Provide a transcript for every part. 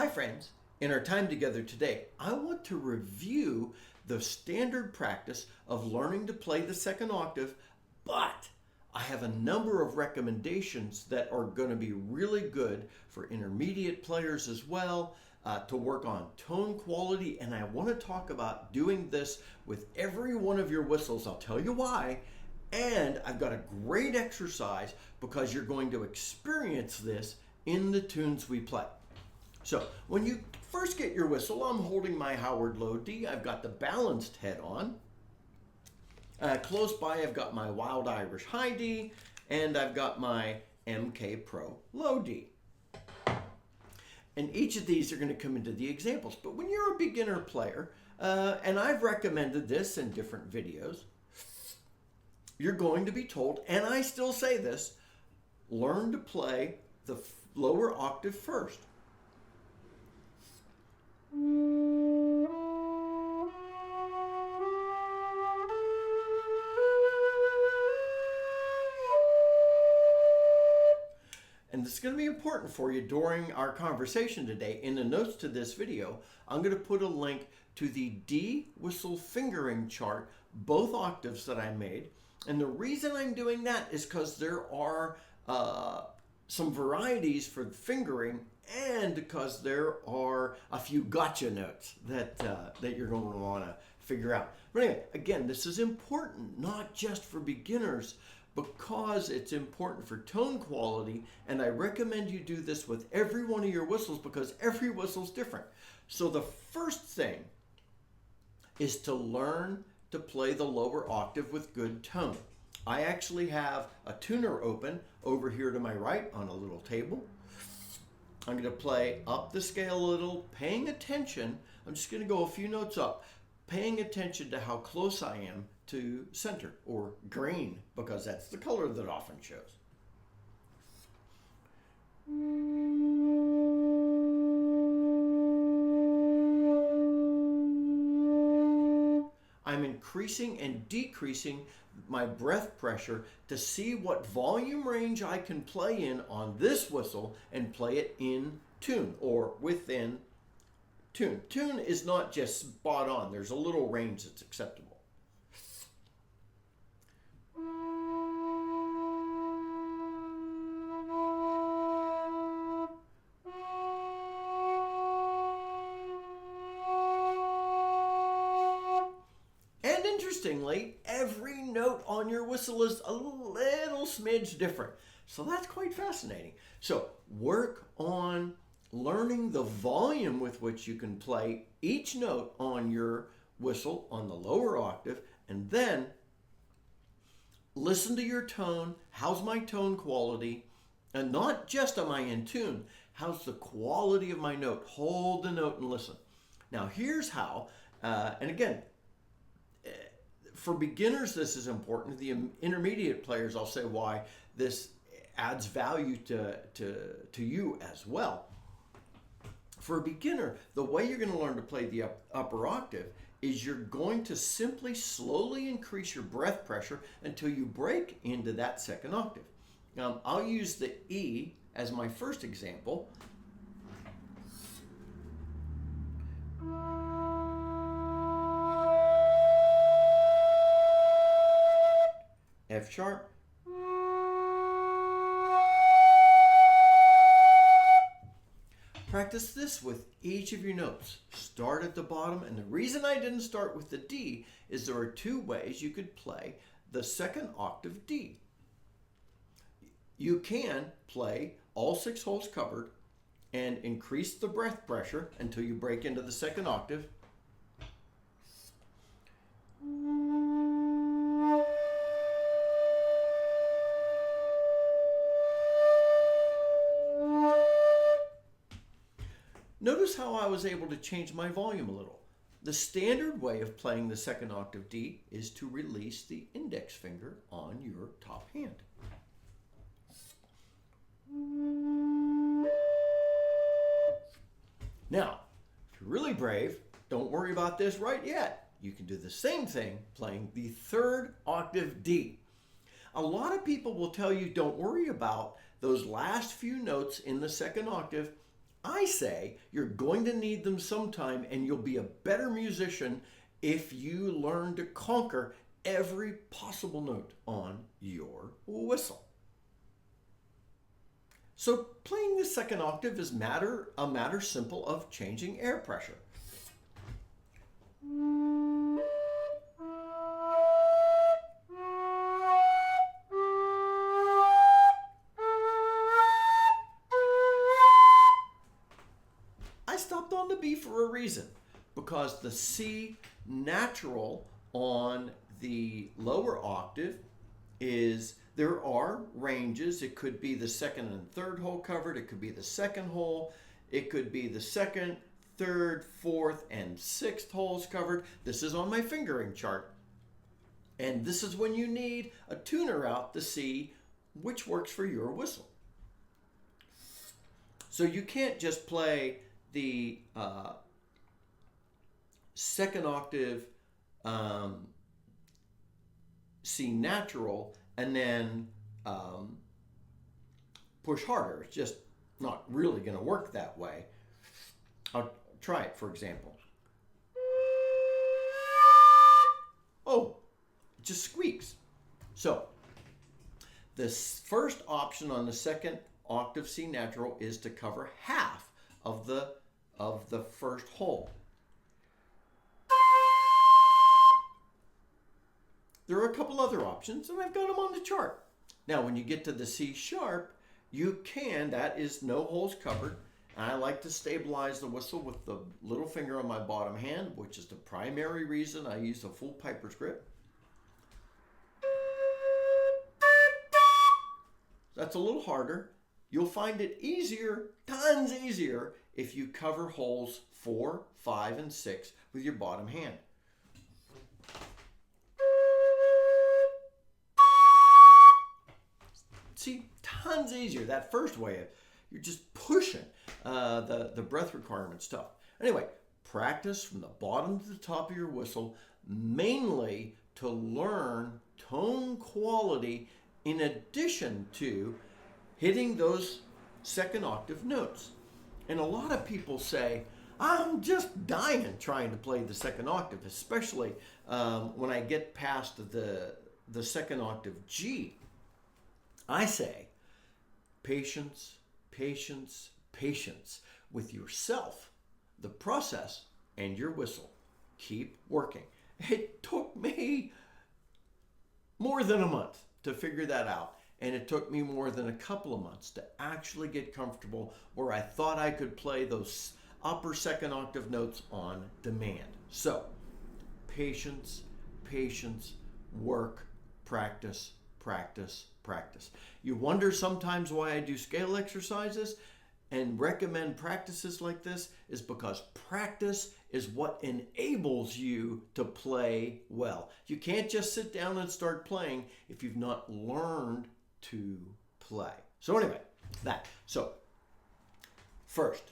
Hi friends, in our time together today, I want to review the standard practice of learning to play the second octave, but I have a number of recommendations that are going to be really good for intermediate players as well, to work on tone quality, and I want to talk about doing this with every one of your whistles. I'll tell you why. And I've got a great exercise because you're going to experience this in the tunes we play. So when you first get your whistle, I'm holding my Howard Low D. I've got the balanced head on. Close by, I've got my Wild Irish High D, and I've got my MK Pro Low D. And each of these are going to come into the examples. But when you're a beginner player, and I've recommended this in different videos, you're going to be told, and I still say this, learn to play the lower octave first. And this is going to be important for you during our conversation today. In the notes to this video, I'm going to put a link to the D whistle fingering chart, both octaves that I made. And the reason I'm doing that is because there are some varieties for fingering, and because there are a few gotcha notes that you're going to want to figure out. But anyway, again, this is important not just for beginners, because it's important for tone quality, and I recommend you do this with every one of your whistles because every whistle's different. So the first thing is to learn to play the lower octave with good tone. I actually have a tuner open over here to my right on a little table. I'm going to play up the scale a little, paying attention. I'm just going to go a few notes up, paying attention to how close I am to center, or green, because that's the color that often shows. I'm increasing and decreasing my breath pressure to see what volume range I can play in on this whistle and play it in tune or within tune. Tune is not just spot on. There's a little range that's acceptable. And interestingly, every note on your whistle is a little smidge different. So that's quite fascinating. So work on learning the volume with which you can play each note on your whistle on the lower octave, and then listen to your tone. How's my tone quality? And not just am I in tune, how's the quality of my note? Hold the note and listen. Now here's how, and again, for beginners this is important. The intermediate players, I'll say why this adds value to you as well. For a beginner, the way you're going to learn to play the upper octave is you're going to simply slowly increase your breath pressure until you break into that second octave. I'll use the E as my first example. F sharp. Practice this with each of your notes. Start at the bottom, and the reason I didn't start with the D is there are two ways you could play the second octave D. You can play all 6 holes covered and increase the breath pressure until you break into the second octave. Notice how I was able to change my volume a little. The standard way of playing the second octave D is to release the index finger on your top hand. Now, if you're really brave, don't worry about this right yet. You can do the same thing playing the third octave D. A lot of people will tell you don't worry about those last few notes in the second octave I say you're going to need them sometime, and you'll be a better musician if you learn to conquer every possible note on your whistle. So playing the second octave is a matter simple of changing air pressure. I stopped on the B for a reason, because the C natural on the lower octave is, there are ranges. It could be the second and third hole covered. It could be the second hole. It could be the second, third, fourth, and sixth holes covered. This is on my fingering chart. And this is when you need a tuner out to see which works for your whistle. So you can't just play the second octave C natural and then push harder. It's just not really going to work that way. I'll try it, for example. Oh, it just squeaks. So the first option on the second octave C natural is to cover half of the first hole. There are a couple other options, and I've got them on the chart. Now, when you get to the C sharp, you can, that is no holes covered, and I like to stabilize the whistle with the little finger on my bottom hand, which is the primary reason I use a full piper's grip. That's a little harder. You'll find it easier, tons easier, if you cover holes 4, 5, and 6 with your bottom hand. See, tons easier. That first way, you're just pushing the breath requirement stuff. Anyway, practice from the bottom to the top of your whistle, mainly to learn tone quality in addition to hitting those second octave notes. And a lot of people say, I'm just dying trying to play the second octave, especially when I get past the second octave G. I say, patience, patience, patience with yourself, the process, and your whistle. Keep working. It took me more than a month to figure that out. And it took me more than a couple of months to actually get comfortable where I thought I could play those upper second octave notes on demand. So, patience, patience, work, practice, practice, practice. You wonder sometimes why I do scale exercises and recommend practices like this is because practice is what enables you to play well. You can't just sit down and start playing if you've not learned to play. So anyway, So first,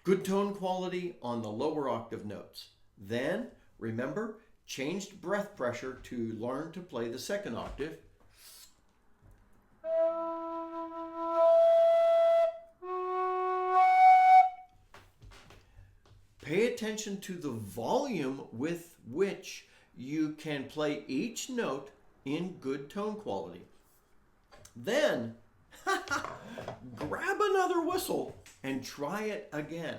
good tone quality on the lower octave notes. Then, remember, changed breath pressure to learn to play the second octave. Pay attention to the volume with which you can play each note in good tone quality. Then, grab another whistle and try it again.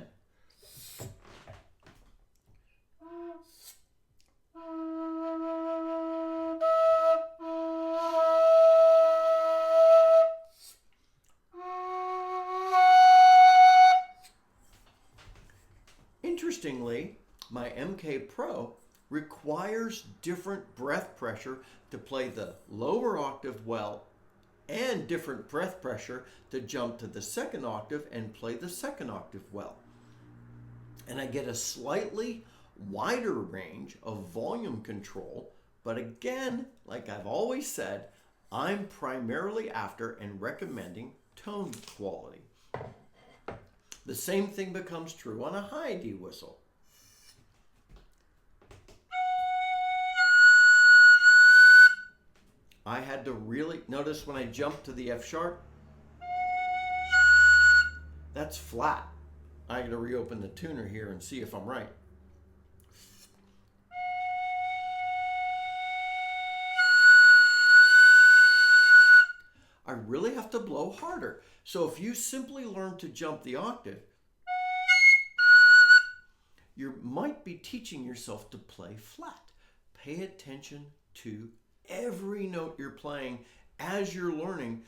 Interestingly, my MK Pro requires different breath pressure to play the lower octave well and different breath pressure to jump to the second octave and play the second octave well. And I get a slightly wider range of volume control, but again, like I've always said, I'm primarily after and recommending tone quality. The same thing becomes true on a high D whistle. I had to really notice when I jumped to the F sharp, that's flat. I got to reopen the tuner here and see if I'm right. I really have to blow harder. So if you simply learn to jump the octave, you might be teaching yourself to play flat. Pay attention to every note you're playing as you're learning,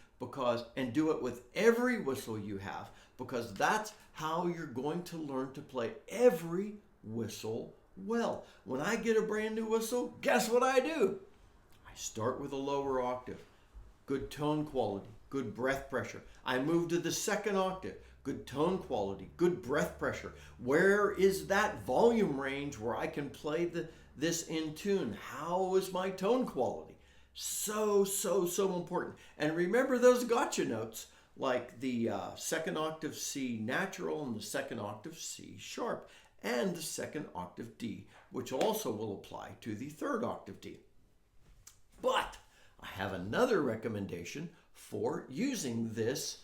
and do it with every whistle you have, because that's how you're going to learn to play every whistle well. When I get a brand new whistle, guess what I do? I start with a lower octave. Good tone quality, good breath pressure. I move to the second octave. Good tone quality, good breath pressure. Where is that volume range where I can play this in tune? How is my tone quality? So important. And remember those gotcha notes, like the second octave C natural and the second octave C sharp and the second octave D, which also will apply to the third octave D. But I have another recommendation for using this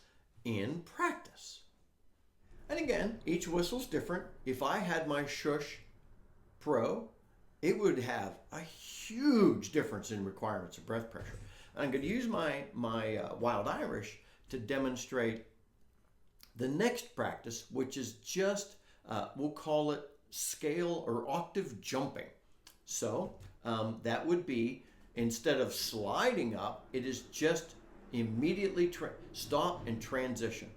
in practice. And again, each whistle's different. If I had my Shush Pro, it would have a huge difference in requirements of breath pressure. I'm going to use my Wild Irish to demonstrate the next practice, which is just, we'll call it scale or octave jumping. So that would be, instead of sliding up, it is just immediately stop and transition.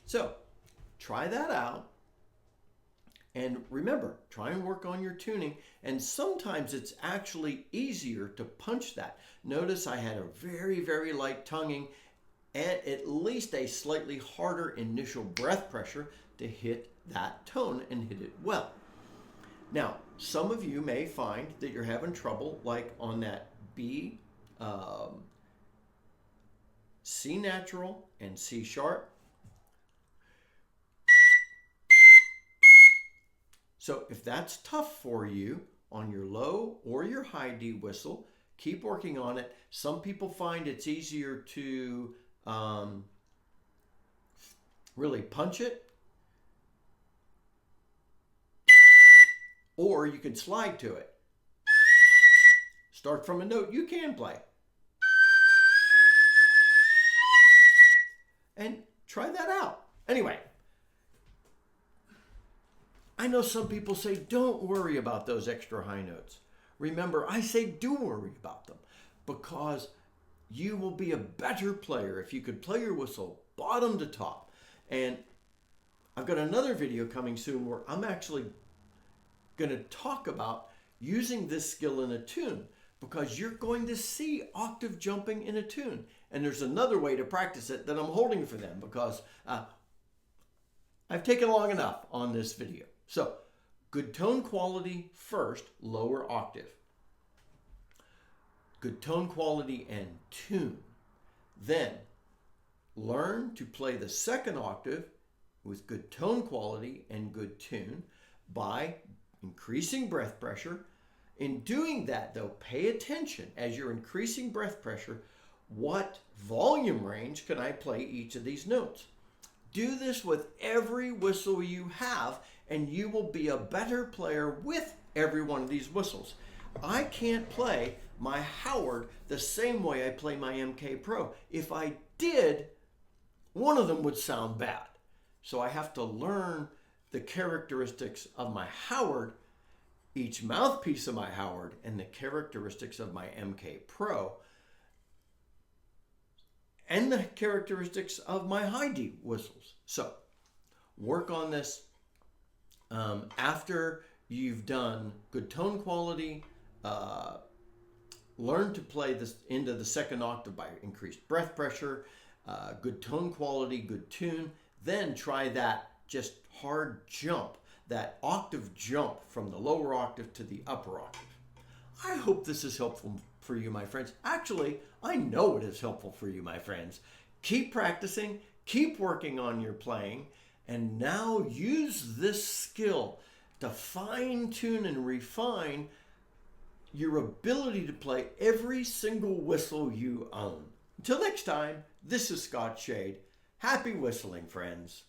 So try that out, and remember, try and work on your tuning, and sometimes it's actually easier to punch that. Notice I had a very light tonguing and at least a slightly harder initial breath pressure to hit that tone and hit it well. Now, some of you may find that you're having trouble, like on that B, C natural and C sharp. So if that's tough for you on your low or your high D whistle, keep working on it. Some people find it's easier to really punch it, or you can slide to it. Start from a note you can play. And try that out. Anyway, I know some people say, don't worry about those extra high notes. Remember, I say do worry about them, because you will be a better player if you could play your whistle bottom to top. And I've got another video coming soon where I'm actually going to talk about using this skill in a tune, because you're going to see octave jumping in a tune. And there's another way to practice it that I'm holding for them, because I've taken long enough on this video. So, good tone quality first, lower octave. Good tone quality and tune. Then, learn to play the second octave with good tone quality and good tune by increasing breath pressure. In doing that, though, pay attention as you're increasing breath pressure. What volume range can I play each of these notes? Do this with every whistle you have, and you will be a better player with every one of these whistles. I can't play my Howard the same way I play my MK Pro. If I did, one of them would sound bad. So I have to learn the characteristics of my Howard, each mouthpiece of my Howard, and the characteristics of my MK Pro, and the characteristics of my high D whistles. So work on this after you've done good tone quality. Learn to play this into the second octave by increased breath pressure, good tone quality, good tune. Then try that just hard jump, that octave jump from the lower octave to the upper octave. I hope this is helpful for you, my friends. Actually, I know it is helpful for you, my friends. Keep practicing, keep working on your playing, and now use this skill to fine-tune and refine your ability to play every single whistle you own. Until next time, this is Scott Shade. Happy whistling, friends.